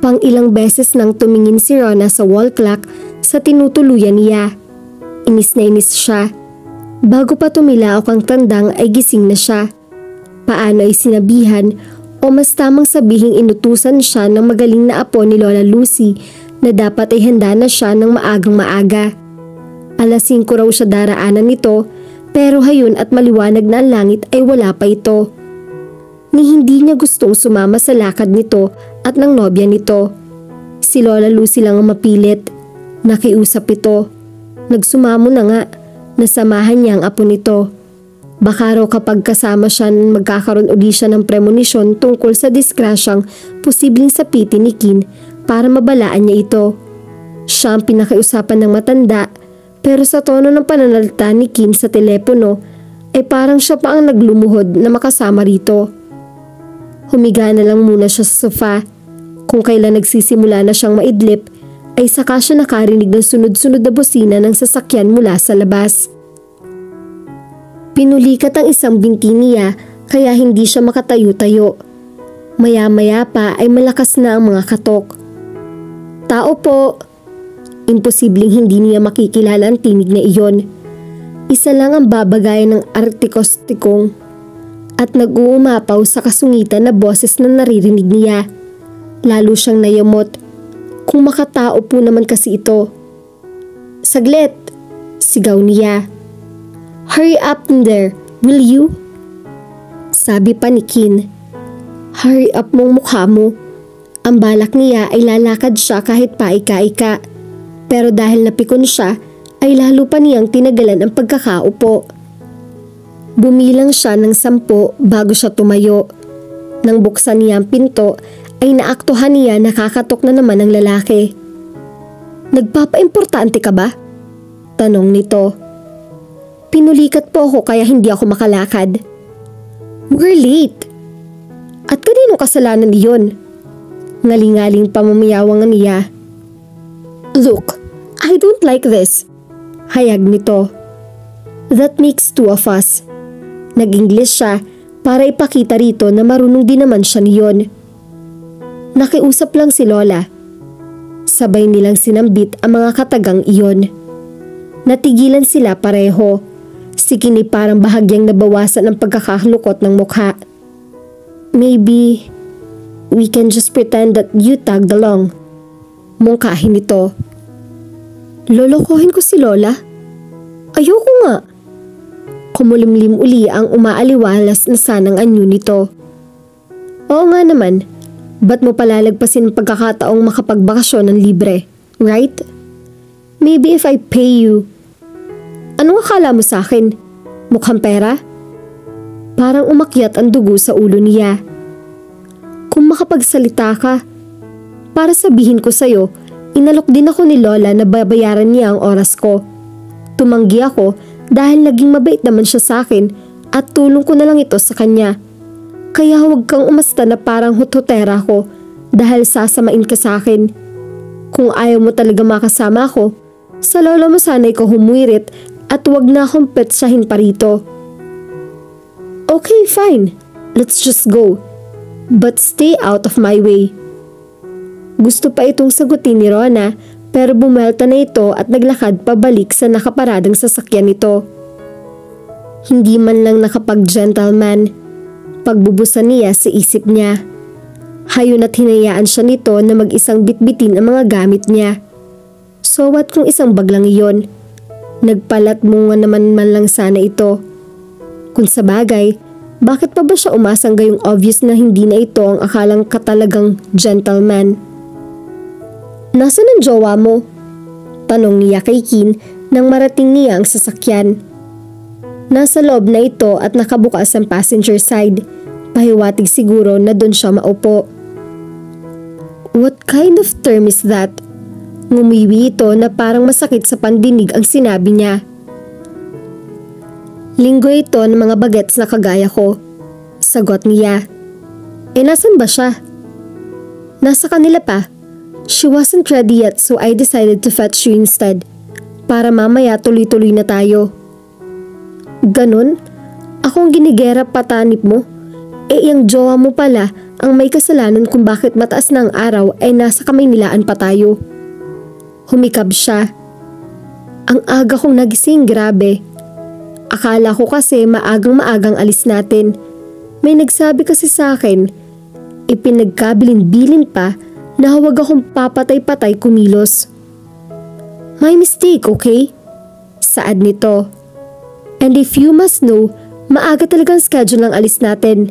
Pang ilang beses nang tumingin si Rona sa wall clock sa tinutuluyan niya. Inis na inis siya. Bago pa tumilaok ang tandang ay gising na siya. Paano ay sinabihan o mas tamang sabihing inutusan siya ng magaling na apo ni Lola Lucy na dapat ay handa na siya ng maagang maaga. Alas 5 raw siya daraanan nito pero hayon at maliwanag na ang langit ay wala pa ito. Ni hindi niya gustong sumama sa lakad nito at ng nobya nito. Si Lola Lucy lang ang mapilit. Nakiusap ito. Nagsumamo na nga. Nasamahan niya ang apo nito. Baka raw kapag kasama siya magkakaroon uli siya ng premonisyon tungkol sa disgrasyang posibleng sapitin ni Kin para mabalaan niya ito. Siya ang pinakiusapan ng matanda pero sa tono ng pananalita ni Kin sa telepono ay parang siya pa ang naglumuhod na makasama rito. Humiga na lang muna siya sa sofa. Kung kailan nagsisimula na siyang maidlip, ay saka siya nakarinig ng sunod-sunod na bosina ng sasakyan mula sa labas. Pinulikat ang isang binti niya kaya hindi siya makatayo-tayo. Maya-maya pa ay malakas na ang mga katok. Tao po! Imposibleng hindi niya makikilala ang tinig na iyon. Isa lang ang babagayan ng artikostikong at nag-uumapaw sa kasungitan na boses na naririnig niya. Lalo siyang nayamot. Kung makatao po naman kasi ito. Saglit! Sigaw niya. Hurry up in there, will you? Sabi pa ni Kin. Hurry up mong mukha mo. Ang balak niya ay lalakad siya kahit paika-ika. Pero dahil napikon siya, ay lalo pa niyang tinagalan ang pagkakaupo. Bumilang siya ng 10 bago siya tumayo. Nang buksan niya ang pinto, ay naaktuhan niya nakakatok na naman ang lalaki. Nagpapaimportante ka ba? Tanong nito. Pinulikat po ako kaya hindi ako makalakad. We're late. At kanino kasalanan iyon? Ngaling-ngaling pamamayawang niya. Look, I don't like this. Hayag nito. That makes 2 of us. Nag-English siya para ipakita rito na marunong din naman siya niyon. Nakiusap lang si Lola. Sabay nilang sinambit ang mga katagang iyon. Natigilan sila pareho. Si Kin ay parang bahagyang nabawasan ang pagkakahlukot ng mukha. Maybe we can just pretend that you tagged along. Mungkahin nito. Lolokohin ko si Lola? Ayoko nga. Kumulimlim uli ang umaaliwalas na sanang anyo nito. Oo nga naman, ba't mo palalagpasin ang pagkakataong makapagbakasyon ng libre, right? Maybe if I pay you. Anong akala mo sa akin? Mukhang pera? Parang umakyat ang dugo sa ulo niya. Kung makapagsalita ka, para sabihin ko sa'yo, inalok din ako ni Lola na babayaran niya ang oras ko. Tumanggi ako dahil naging mabait naman siya sa akin at tulong ko na lang ito sa kanya. Kaya huwag kang umasta na parang huthotera ko dahil sasamain ka sa akin. Kung ayaw mo talaga makasama ako, sa lola mo sana'y ko humuirit at huwag na akong petsahin pa rito. Okay, fine. Let's just go. But stay out of my way. Gusto pa itong sagutin ni Rona pero bumelta na ito at naglakad pabalik sa nakaparadang sasakyan nito. Hindi man lang nakapag-gentleman. Pagbubusan niya sa isip niya. Hayon at hinayaan siya nito na mag-isang bitbitin ang mga gamit niya. So what kung isang bag lang iyon? Nagpalat mo nga naman man lang sana ito. Kung sa bagay, bakit pa ba siya umasang gayong obvious na hindi na ito ang akalang katalagang gentleman? Nasaan ang jowa mo? Tanong niya kay Kin nang marating niya ang sasakyan. Nasa loob na ito at nakabukas ang passenger side. Pahiwatig siguro na doon siya maupo. What kind of term is that? Ngumiwi ito na parang masakit sa pandinig ang sinabi niya. Linggo ito ng mga bagets na kagaya ko. Sagot niya. Nasan ba siya? Nasa kanila pa. She wasn't ready yet so I decided to fetch you instead. Para mamaya tuloy-tuloy na tayo. Ganon? Akong ginigera patanip mo? Yung jowa mo pala ang may kasalanan kung bakit mataas na ang araw ay nasa kamay nilaan pa tayo. Humikab siya. Ang aga kong nagising, grabe. Akala ko kasi maagang alis natin. May nagsabi kasi sa akin, ipinagkabilin-bilin pa na huwag akong papatay-patay kumilos. My mistake, okay? Saad nito. And if you must know, maaga talagang schedule ng alis natin.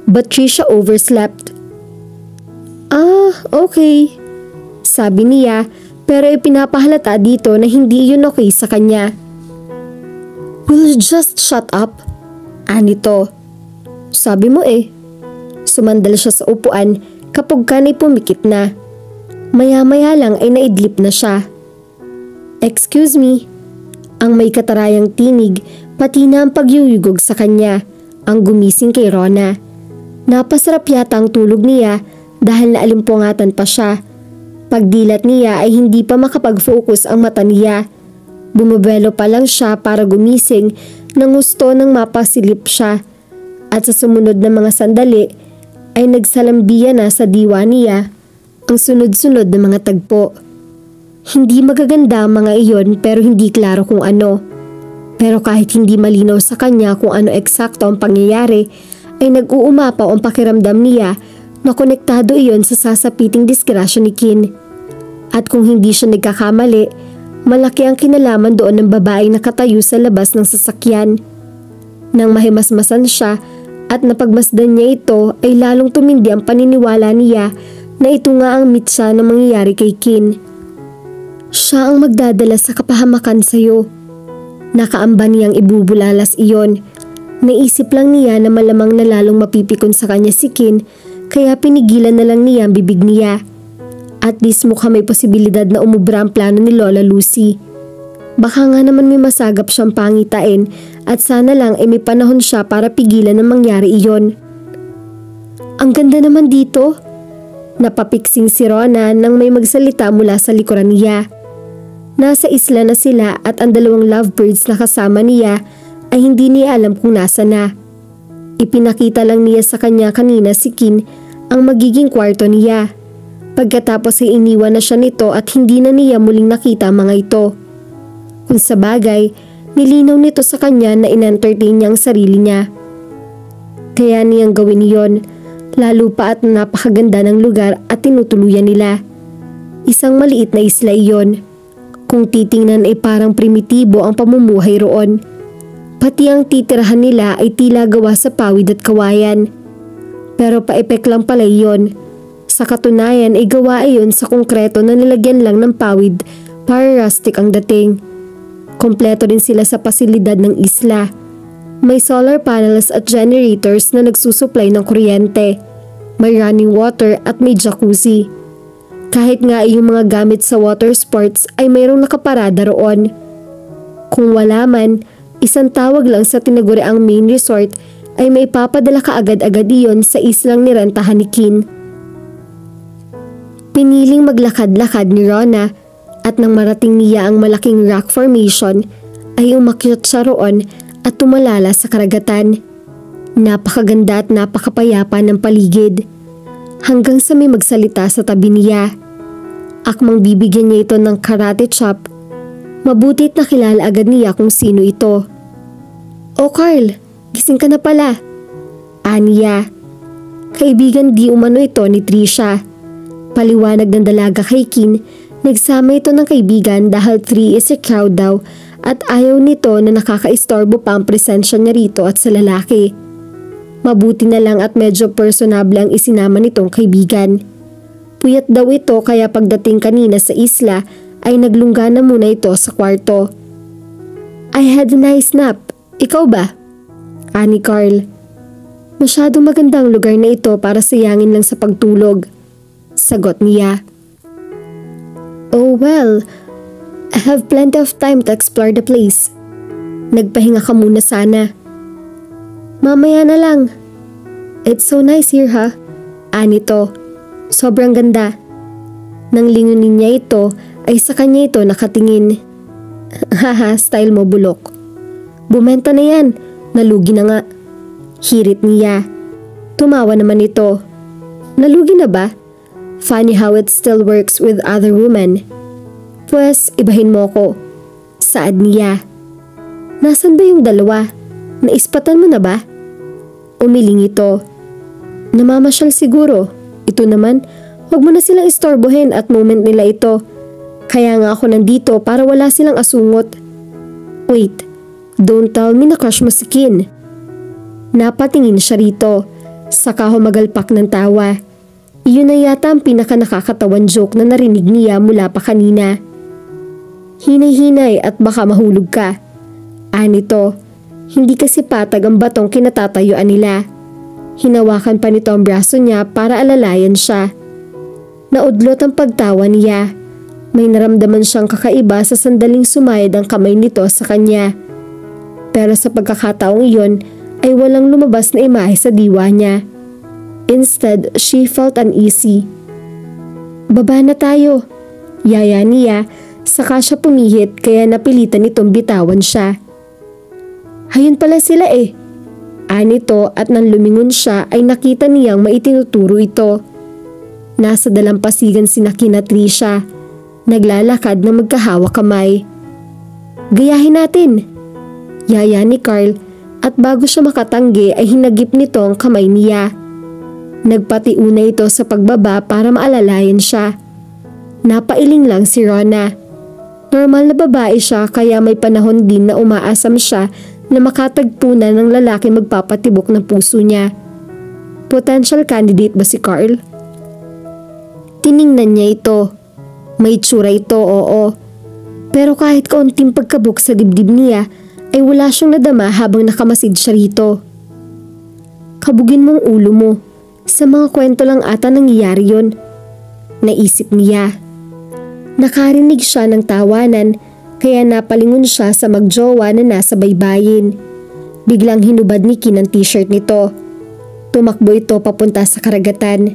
But Trisha overslept. Okay. Sabi niya, pero ipinapahalata dito na hindi yun okay sa kanya. Will you just shut up? Anito. Sabi mo eh. Sumandal siya sa upuan kapag kanay pumikit na. Maya-maya lang ay naidlip na siya. Excuse me. Ang may katarayang tinig pati na ang pagyuyugog sa kanya ang gumising kay Rona. Napasarap yata ang tulog niya dahil naalimpungatan pa siya. Pagdilat niya ay hindi pa makapag-focus ang mata niya. Bumabelo pa lang siya para gumising nang gusto nang mapasilip siya. At sa sumunod na mga sandali ay nagsalambiya na sa diwa niya ang sunod-sunod na mga tagpo. Hindi magaganda ang mga iyon pero hindi klaro kung ano. Pero kahit hindi malinaw sa kanya kung ano eksakto ang pangyayari, ay nag-uumapaw ang pakiramdam niya na konektado iyon sa sasapiting disgrasya ni Kin. At kung hindi siya nagkakamali, malaki ang kinalaman doon ng babaeng nakatayo sa labas ng sasakyan. Nang mahimasmasan siya at napagmasdan niya ito ay lalong tumindi ang paniniwala niya na ito nga ang mitsa na mangyayari kay Kin. Siya ang magdadala sa kapahamakan sa iyo. Nakaamba niyang ibubulalas iyon. Naisip lang niya na malamang na lalong mapipikon sa kanya si Kin kaya pinigilan na lang niya ang bibig niya. At least mukha may posibilidad na umubra ang plano ni Lola Lucy. Baka nga naman may masagap siyang pangitain at sana lang ay may panahon siya para pigilan na mangyari iyon. Ang ganda naman dito. Napapiksing si Rona nang may magsalita mula sa likuran niya. Nasa isla na sila at ang dalawang lovebirds na kasama niya ay hindi niya alam kung nasa na. Ipinakita lang niya sa kanya kanina si Kin ang magiging kwarto niya. Pagkatapos ay iniwan na siya nito at hindi na niya muling nakita mga ito. Kung sa bagay, nilinaw nito sa kanya na in-entertain niya ang sarili niya. Kaya niyang gawin iyon, lalo pa at napakaganda ng lugar at tinutuluyan nila. Isang maliit na isla iyon. Kung titingnan ay parang primitibo ang pamumuhay roon. Pati ang titirahan nila ay tila gawa sa pawid at kawayan. Pero paepek lang pala iyon. Sa katunayan ay gawa iyon sa konkreto na nilagyan lang ng pawid para rustic ang dating. Kompleto din sila sa pasilidad ng isla. May solar panels at generators na nagsusupply ng kuryente. May running water at may jacuzzi. Kahit nga yung mga gamit sa water sports ay mayroong nakaparada roon. Kung wala man, isang tawag lang sa tinaguriang main resort ay may papadala ka agad-agad iyon sa islang nirentahan ni Kin. Piniling maglakad-lakad ni Rona at nang marating niya ang malaking rock formation ay umakyat siya roon at tumalala sa karagatan. Napakaganda at napakapayapa ng paligid. Hanggang sa may magsalita sa tabi niya. Akmang bibigyan niya ito ng karate chop. Mabutit na kilala agad niya kung sino ito. "Oh Carl, gising ka na pala." Aniya. Kaibigan di umano ito ni Trisha. Paliwanag ng dalaga kay Kin, nagsama ito ng kaibigan dahil 3 is a crowd daw at ayaw nito na nakakaistorbo pa ang presensya niya rito at sa lalaki. Mabuti na lang at medyo personable ang isinama nitong kaibigan. Puyat daw ito kaya pagdating kanina sa isla ay naglungga na muna ito sa kwarto. "I had a nice nap. Ikaw ba?" Ani Carl. "Masyadong magandang lugar na ito para sayangin lang sa pagtulog." Sagot niya. "Oh well, I have plenty of time to explore the place. Nagpahinga ka muna sana." "Mamaya na lang. It's so nice here ha." Anito. "Sobrang ganda." Nang lingunin niya ito ay sa kanya ito nakatingin. "Haha, style mo bulok. Bumenta na yan, nalugi na nga." Hirit niya. Tumawa naman ito. Nalugi na ba? Funny how it still works with other women. Pues, ibahin mo ko. Saad niya. Nasaan ba yung dalawa? Naispatan mo na ba? Umiling ito. Namamasyal siguro. Ito naman, wag mo na silang istorbohin at moment nila ito. Kaya nga ako nandito para wala silang asungot. Wait, don't tell me na crush mo si Kin. Napatingin siya rito, saka humagalpak ng tawa. Iyon na yata ang pinaka nakakatawan joke na narinig niya mula pa kanina. Hinay-hinay at baka mahulog ka. Anito, hindi kasi patag ang batong kinatatayuan nila. Hinawakan pa nito ang braso niya para alalayan siya. Naudlot ang pagtawa niya. May naramdaman siyang kakaiba sa sandaling sumayad ang kamay nito sa kanya. Pero sa pagkakataong iyon ay walang lumabas na imahe sa diwa niya. Instead, she felt uneasy. Baba na tayo. Yaya niya, saka siya pumihit kaya napilitan itong bitawan siya. Hayun pala sila eh. Anito at nang lumingon siya ay nakita niyang maitinuturo ito. Nasa dalampasigan sina Kin at Trisha. Naglalakad na magkahawak kamay. Gayahin natin. Yaya ni Carl at bago siya makatanggi ay hinagip nito ang kamay niya. Nagpatiuna ito sa pagbaba para maalalayan siya. Napailing lang si Rona. Normal na babae siya kaya may panahon din na umaasam siya na makatagpo na ng lalaki magpapatibok ng puso niya. Potential candidate ba si Carl? Tiningnan niya ito. May tsura ito, oo. Pero kahit kaunting pagkabok sa dibdib niya ay wala siyang nadama habang nakamasid siya rito. Kabugin mong ulo mo. Sa mga kwento lang ata nangyayari yun. Naisip niya. Nakarinig siya ng tawanan kaya napalingon siya sa magjowa na nasa baybayin. Biglang hinubad ni Kin ang t-shirt nito. Tumakbo ito papunta sa karagatan.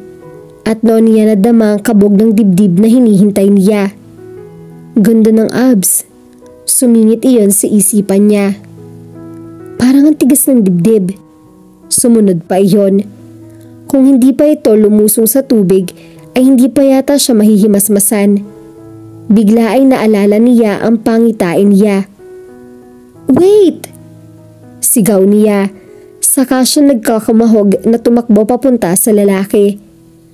At noon niya nadama ang kabog ng dibdib na hinihintay niya. Ganda ng abs. Sumingit iyon sa isipan niya. Parang ang tigas ng dibdib. Sumunod pa iyon. Kung hindi pa ito lumusong sa tubig ay hindi pa yata siya mahihimasmasan. Bigla ay naalala niya ang pangitain niya. Wait! Sigaw niya. Saka siya nagkakamahog na tumakbo papunta sa lalaki.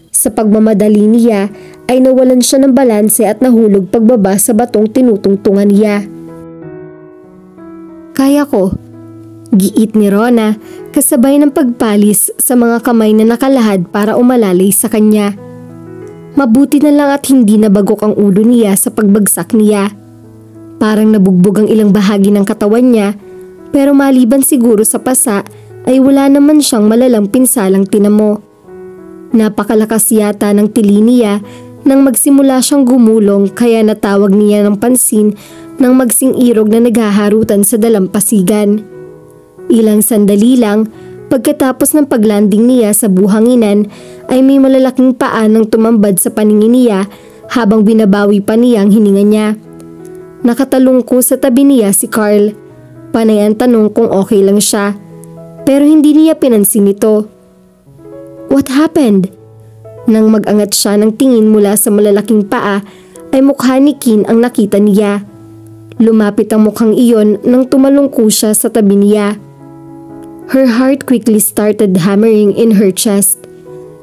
Sa pagmamadali niya ay nawalan siya ng balanse at nahulog pagbaba sa batong tinutungtungan niya. Kaya ko, giit ni Rona kasabay ng pagpalis sa mga kamay na nakalahad para umalalay sa kanya. Mabuti na lang at hindi nabagok ang ulo niya sa pagbagsak niya. Parang nabugbog ang ilang bahagi ng katawan niya pero maliban siguro sa pasa ay wala naman siyang malalang pinsalang tinamo. Napakalakas yata ng tili niya nang magsimula siyang gumulong kaya natawag niya ng pansin ng magsing irog na naghaharutan sa dalampasigan. Ilang sandali lang pagkatapos ng paglanding niya sa buhanginan ay may malalaking paa nang tumambad sa paningin niya habang binabawi pa niya ang hininga niya. Nakatalungko sa tabi niya si Carl. Panay ang tanong kung okay lang siya. Pero hindi niya pinansin ito. What happened? Nang mag-angat siya ng tingin mula sa malalaking paa ay mukha ni Kin ang nakita niya. Lumapit ang mukhang iyon nang tumalungko siya sa tabi niya. Her heart quickly started hammering in her chest.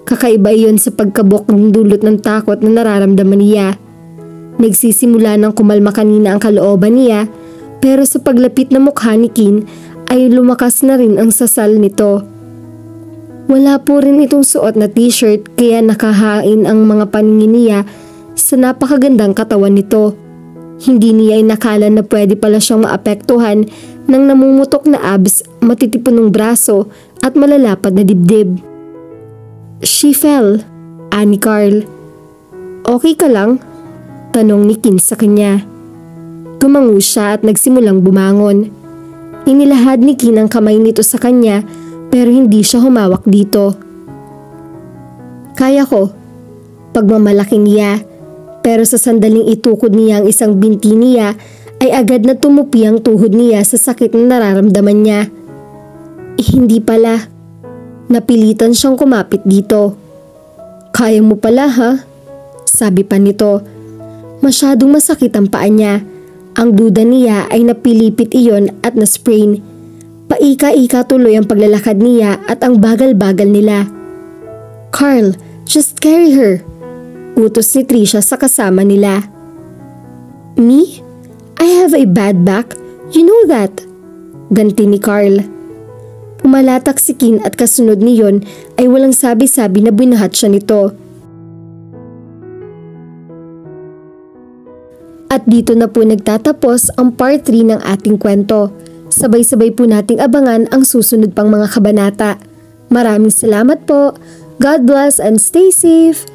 Kakaiba iyon sa pagkabok ng dulot ng takot na nararamdaman niya. Nagsisimula ng kumalma kanina ang kalooban niya pero sa paglapit na mukha ni Kin ay lumakas na rin ang sasal nito. Wala po rin itong suot na t-shirt kaya nakahain ang mga paningin niya sa napakagandang katawan nito. Hindi niya inakala na pwede pala siyang maapektuhan ng namumutok na abs, matitipon ng braso at malalapad na dibdib. She fell, ani Carl. Okay ka lang? Tanong ni Kin sa kanya. Tumango siya at nagsimulang bumangon. Inilahad ni Kin ang kamay nito sa kanya pero hindi siya humawak dito. Kaya ko, pagmamalaki niya, pero sa sandaling itukod niya ang isang binti niya ay agad na tumupi ang tuhod niya sa sakit na nararamdaman niya. Hindi pala. Napilitan siyang kumapit dito. Kaya mo pala ha? Sabi pa nito. Masyadong masakit ang paa niya. Ang duda niya ay napilipit iyon at na-sprain. Paika-ika tuloy ang paglalakad niya at ang bagal-bagal nila. Carl, just carry her. Utos ni Trisha sa kasama nila. Me? I have a bad back. You know that. Ganti ni Carl. Pumalatak si Kin at kasunod niyon ay walang sabi-sabi na binahat siya nito. At dito na po nagtatapos ang part 3 ng ating kwento. Sabay-sabay po nating abangan ang susunod pang mga kabanata. Maraming salamat po. God bless and stay safe.